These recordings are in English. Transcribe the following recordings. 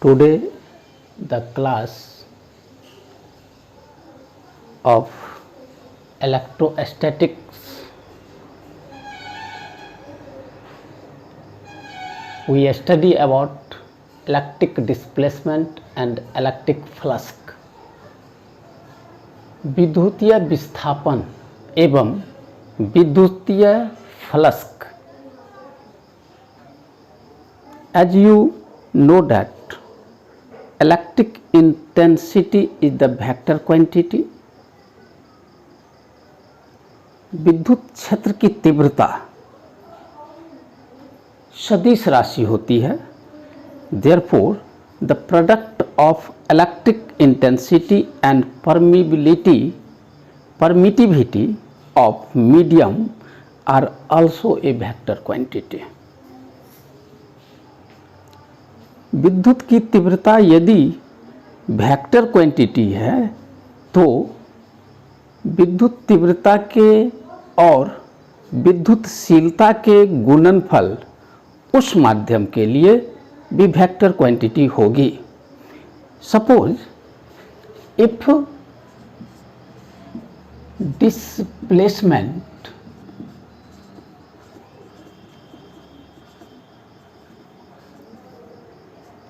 Today the class of electrostatics we study about electric displacement and electric flux, विद्युतीय विस्थापन एवं विद्युतीय flux. As you know that electric intensity is the vector quantity. विद्युत क्षेत्र की तीव्रता सदिश राशि होती है. Therefore, the product of electric intensity and permittivity of medium are also a vector quantity. विद्युत की तीव्रता यदि वेक्टर क्वांटिटी है तो विद्युत तीव्रता के और विद्युतशीलता के गुणनफल उस माध्यम के लिए भी वेक्टर क्वांटिटी होगी. Suppose if displacement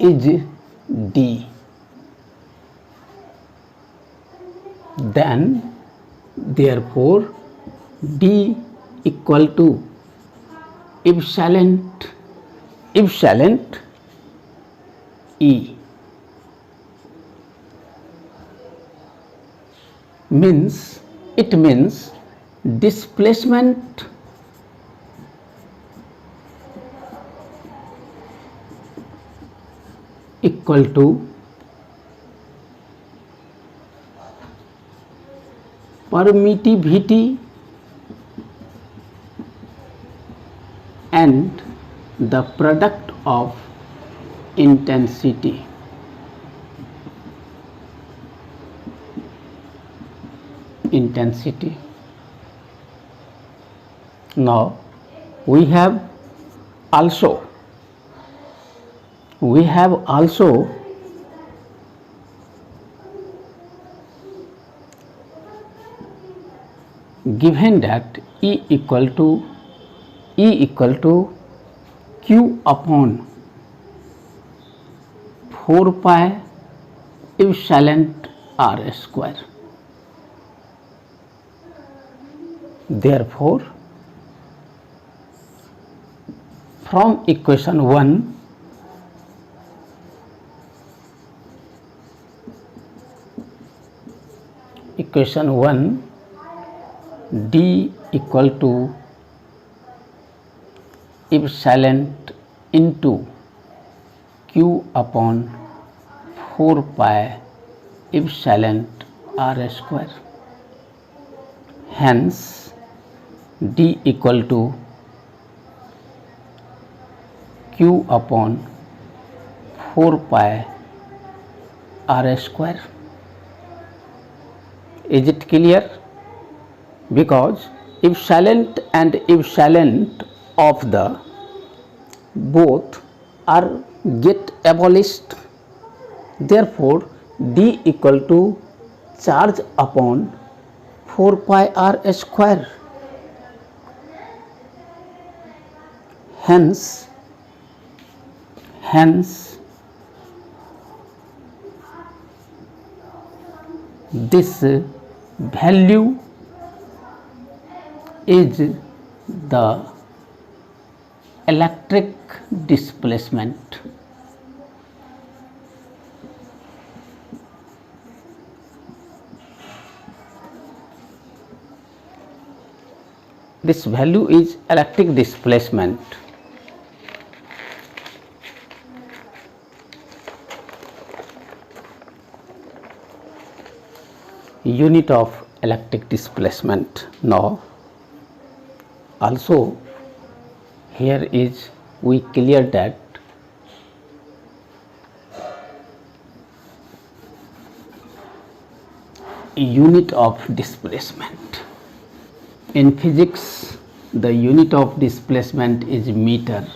is d, then therefore d equal to epsilon E means displacement equal to permittivity and the product of intensity. Now we have also given that E equal to Q upon 4 pi epsilon r square. Therefore, from equation 1 d equal to epsilon into q upon 4 pi epsilon r square. Hence d equal to q upon 4 pi r square. Is it clear? Because epsilon and epsilon of the both are get abolished. Therefore, d equal to charge upon 4 pi r square. Hence this value is the electric displacement. This value is electric displacement. Unit of electric displacement. Now also here is we clear that unit of displacement. In physics the unit of displacement is meter,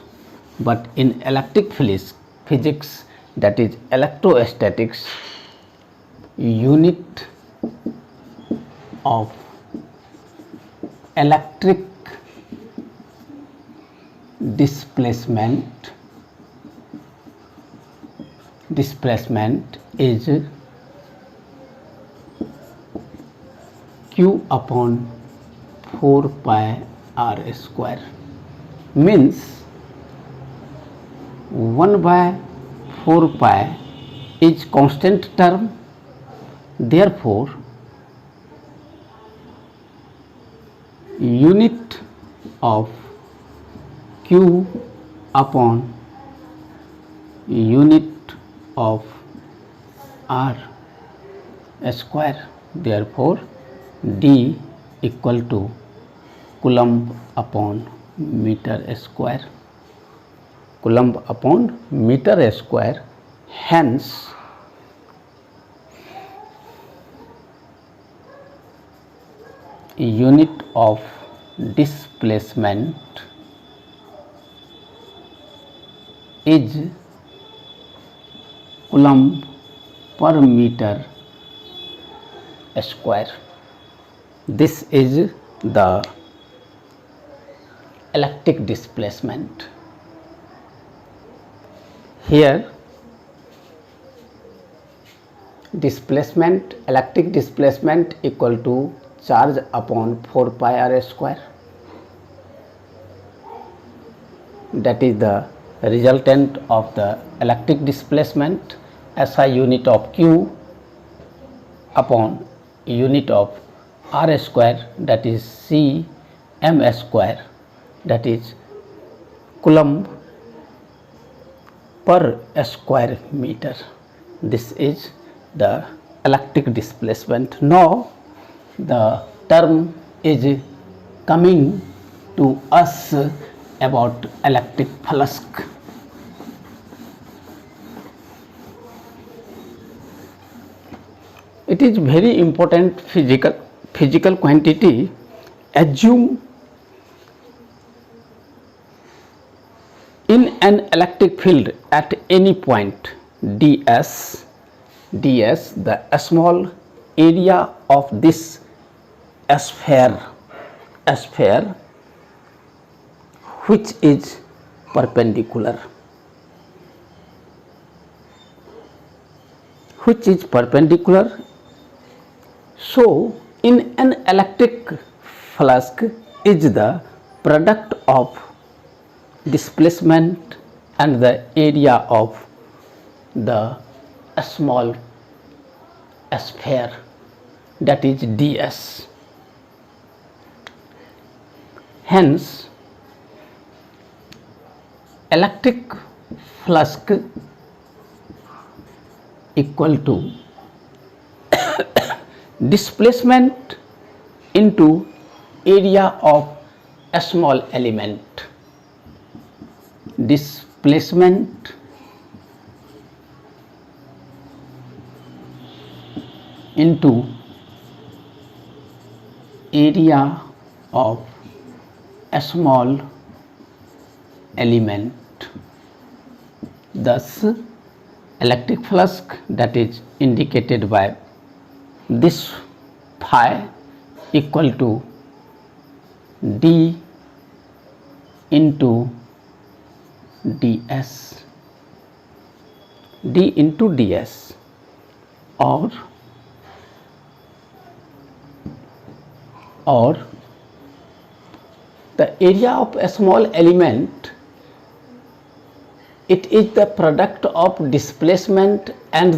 but in electric physics that is electrostatics, unit of electric displacement is q upon 4 pi r square, means 1 by 4 pi is constant term, therefore unit of q upon unit of r square, therefore d equal to coulomb upon meter square, coulomb upon meter square. Hence unit of displacement is coulomb per meter square. This is the electric displacement. Here displacement, electric displacement equal to charge upon 4 pi r square, that is the resultant of the electric displacement. SI unit of q upon unit of r square, that is c m square, that is coulomb per square meter. This is the electric displacement. Now the term is coming to us about electric flux. It is very important physical quantity. Assume in an electric field at any point ds, the small area of this sphere which is perpendicular, so in an electric flux is the product of displacement and the area of the small sphere, that is ds. Hence electric flux equal to displacement into area of a small element, displacement into area of a small element. Thus electric flux, that is indicated by this phi, equal to d into ds, or the area of a small element, it is the product of displacement and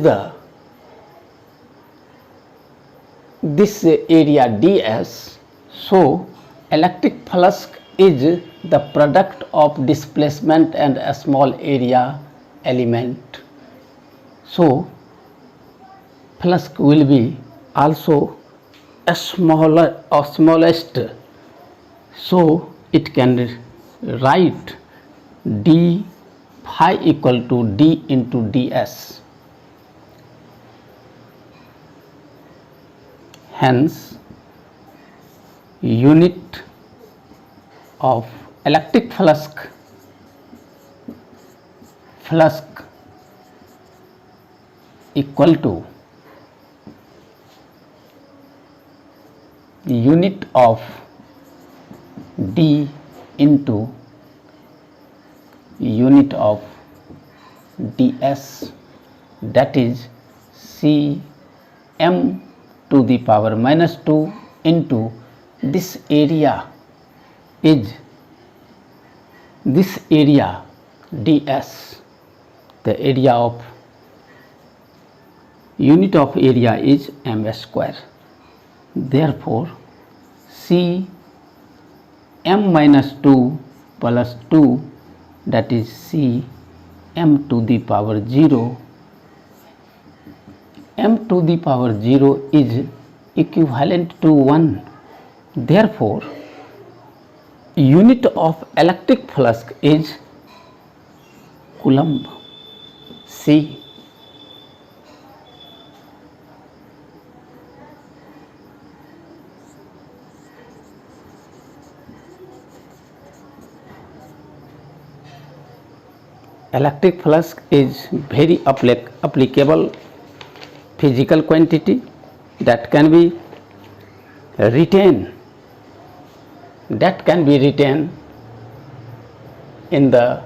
this area ds. So electric flux is the product of displacement and a small area element. So flux will be also a smaller or smallest, so it can write d phi equal to d into ds. Hence unit of electric flux equal to the unit of D into unit of ds, that is Cm to the power minus 2 into this area is this area ds, the area of unit of area is m square. Therefore, Cm minus 2 plus 2, that is Cm to the power 0, m to the power 0 is equivalent to 1. Therefore, unit of electric flux is Coulomb. C. Electric flux is very applicable physical quantity that can be retained in the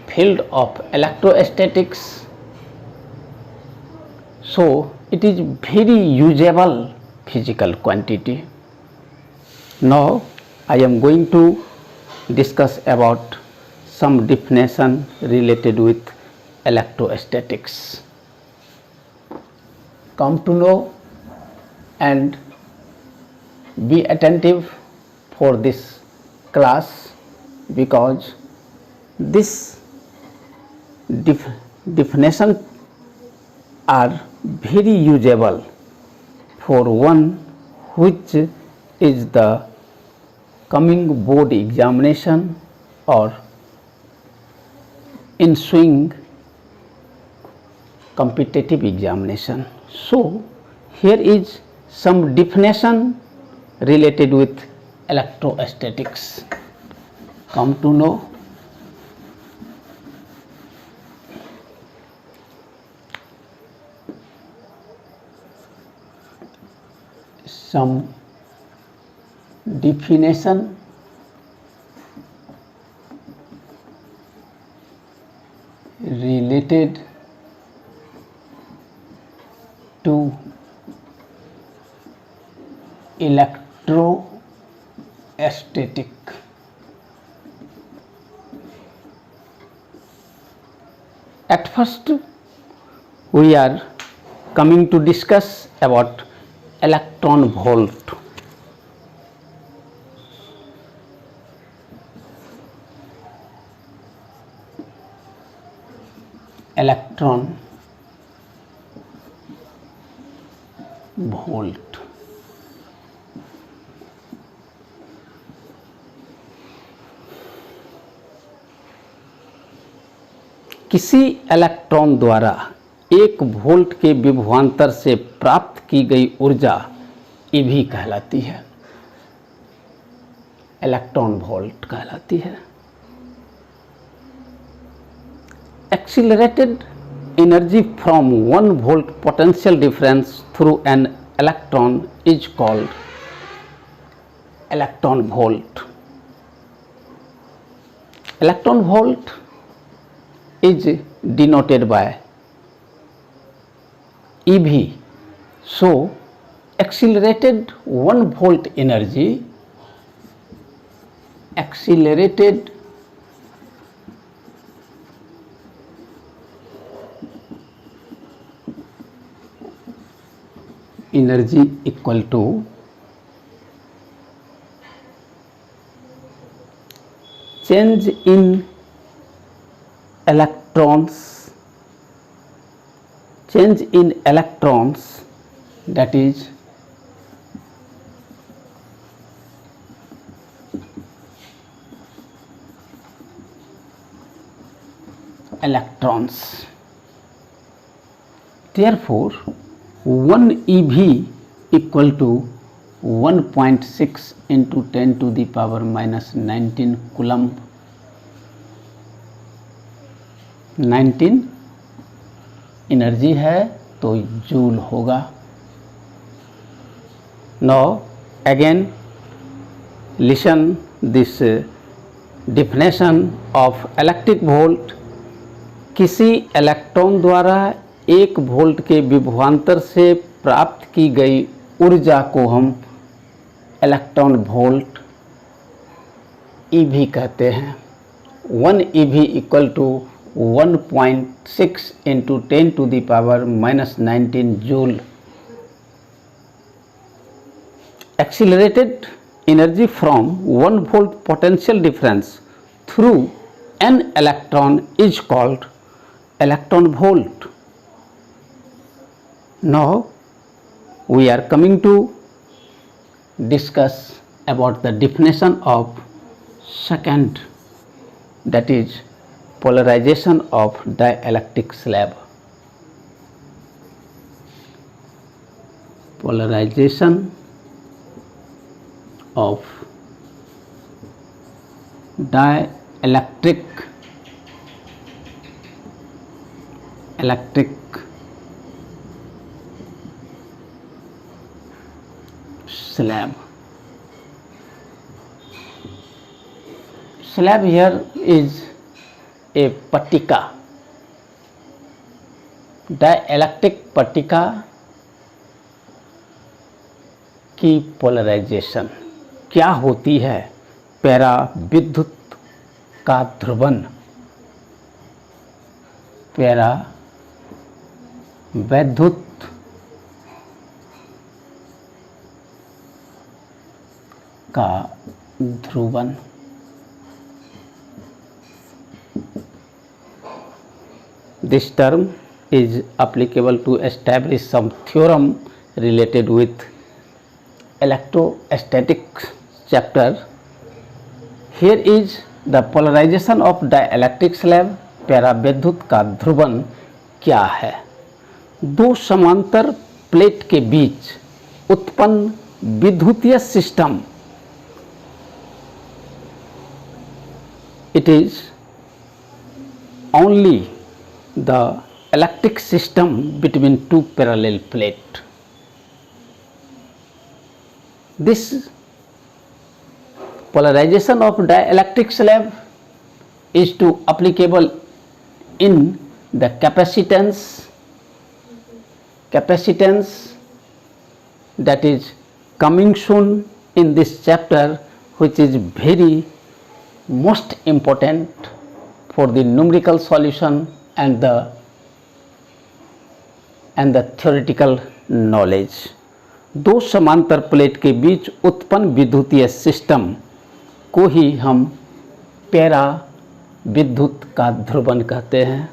field of electrostatics. So it is very usable physical quantity. Now I am going to discuss about some definition related with electrostatics. Come to know and be attentive for this class, because this definition are very usable for one which is the coming board examination or ensuing competitive examination. So here is some definition related with electrostatics. Come to know. Some definition related to electrostatic. At first we are coming to discuss about electron volt. Electron volt. किसी electron द्वारा 1 volt के विभवांतर से प्राप्त की गई ऊर्जा EV कहलाती है, इलेक्ट्रॉन वोल्ट कहलाती है। Accelerated energy from 1 volt potential difference through an electron is called electron volt. Electron volt is denoted by EV. So accelerated 1 volt energy, accelerated energy equal to change in electrons, that is electrons. Therefore 1 EV equal to 1.6 into 10 to the power minus 19 Coulomb. 19 energy है तो joule होगा। Now again listen this definition of electric volt. किसी electron द्वारा 1 volt के विभवांतर से प्राप्त की गई ऊर्जा को हम इलेक्ट्रॉन वोल्ट ईवी कहते हैं। 1 EV equal to 1.6 into 10⁻⁻19 joule. Accelerated energy from 1 volt potential difference through an electron is called electron volt. Now we are coming to discuss about the definition of second, that is polarization of dielectric slab. Polarization of dielectric slab. Slab here is a पट्टिका, dielectric पट्टिका की polarisation क्या होती है? Para विद्युत का Dhruvan, para वैद्युत का Dhruvan. This term is applicable to establish some theorem related with electrostatics chapter. Here is the polarization of dielectric slab. पैरावैद्युत का ध्रुवन क्या है? दो समांतर प्लेट के बीच उत्पन्न विद्युतीय system, it is only the electric system between two parallel plates. This polarization of dielectric slab is to applicable in the capacitance that is coming soon in this chapter, which is very most important for the numerical solution and the theoretical knowledge. दो समांतर plate के बीच उत्पन्न विद्युतीय system को ही हम para विद्युत का ध्रुवन कहते हैं।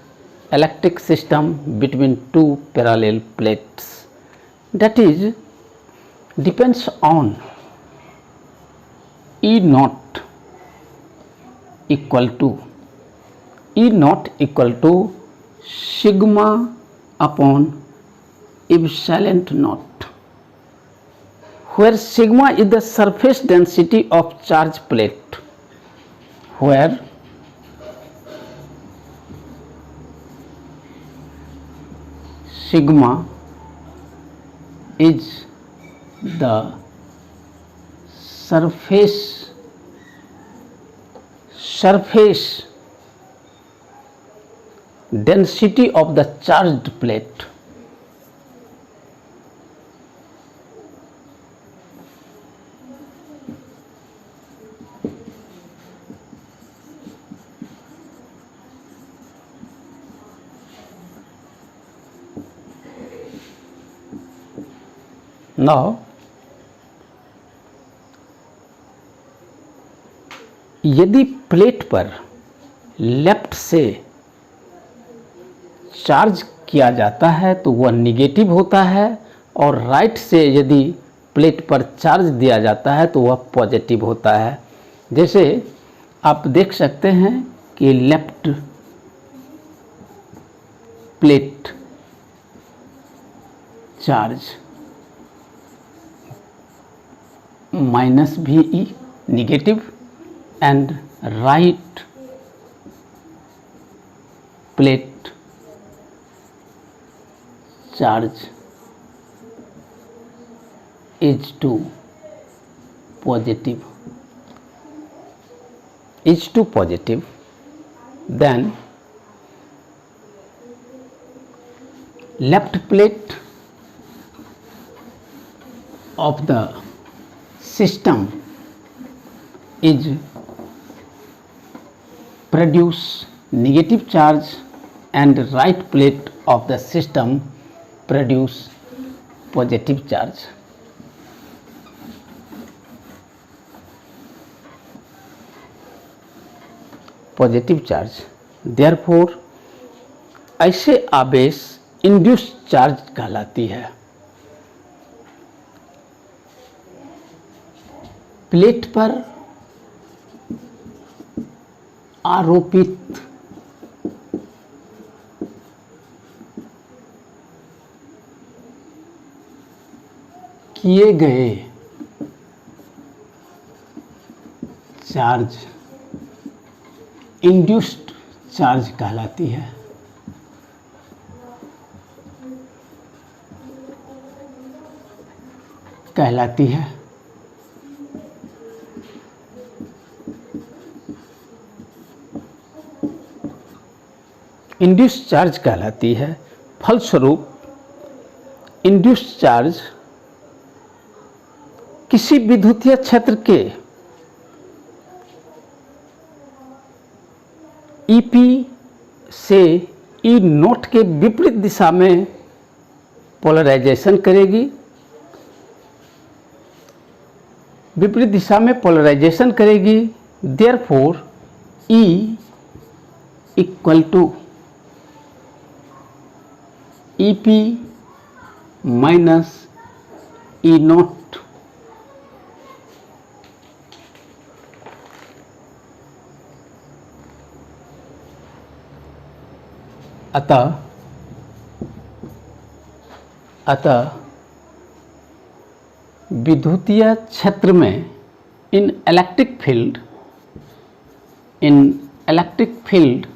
Electric system between to parallel plates, that is depends on E naught equal to sigma upon epsilon naught, where sigma is the surface density of charge plate, where sigma is the surface density of the charged plate. Now यदि plate पर left से charge किया जाता है तो वह negative होता है, और राइट से यदि प्लेट पर चार्ज दिया जाता है तो वह पॉजिटिव होता है। जैसे आप देख सकते हैं कि left plate charge -VE negative and right plate charge is to positive, then left plate of the system is produce negative charge and right plate of the system produce positive charge. Therefore ऐसे आवेश induce charge कहलाती है। Plate पर आरोपित किए गए charge induced charge कहलाती है। इंड्यूस्ड चार्ज कहलाती है। फलस्वरूप इंड्यूस्ड चार्ज किसी विद्युतीय क्षेत्र के ईपी से ई नोट के विपरीत दिशा में पोलराइजेशन करेगी। Therefore E equal to EP minus E naught. अतः विद्युतीय क्षेत्र में in electric field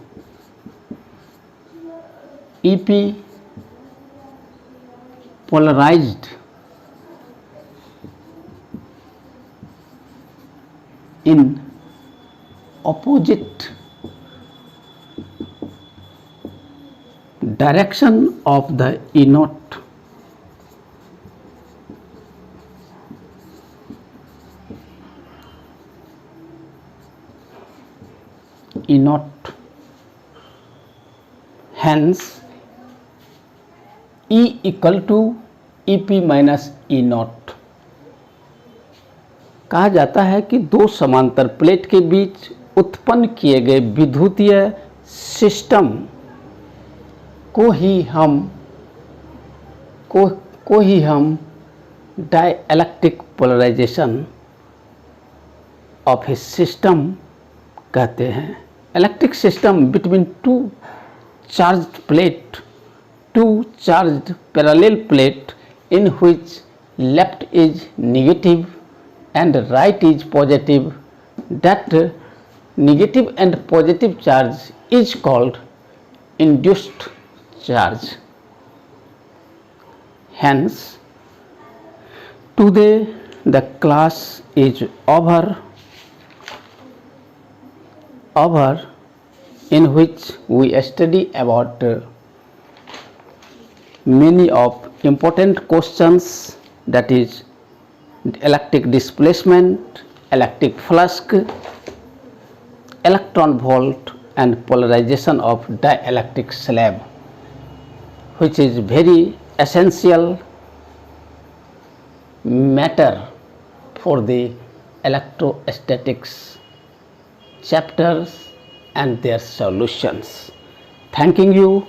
EP polarized in opposite direction of the E naught. Hence E equal to EP minus E naught. कहा जाता है कि दो समांतर प्लेट के बीच उत्पन्न किए गए विद्युतीय सिस्टम को ही हम dielectric polarization of a system कहते हैं। Electric system between two charged parallel plate in which left is negative and right is positive. That negative and positive charge is called induced charge. Hence, today the class is over in which we study about many of important questions, that is electric displacement, electric flux, electron volt and polarization of dielectric slab, which is very essential matter for the electrostatics chapters and their solutions. Thanking you.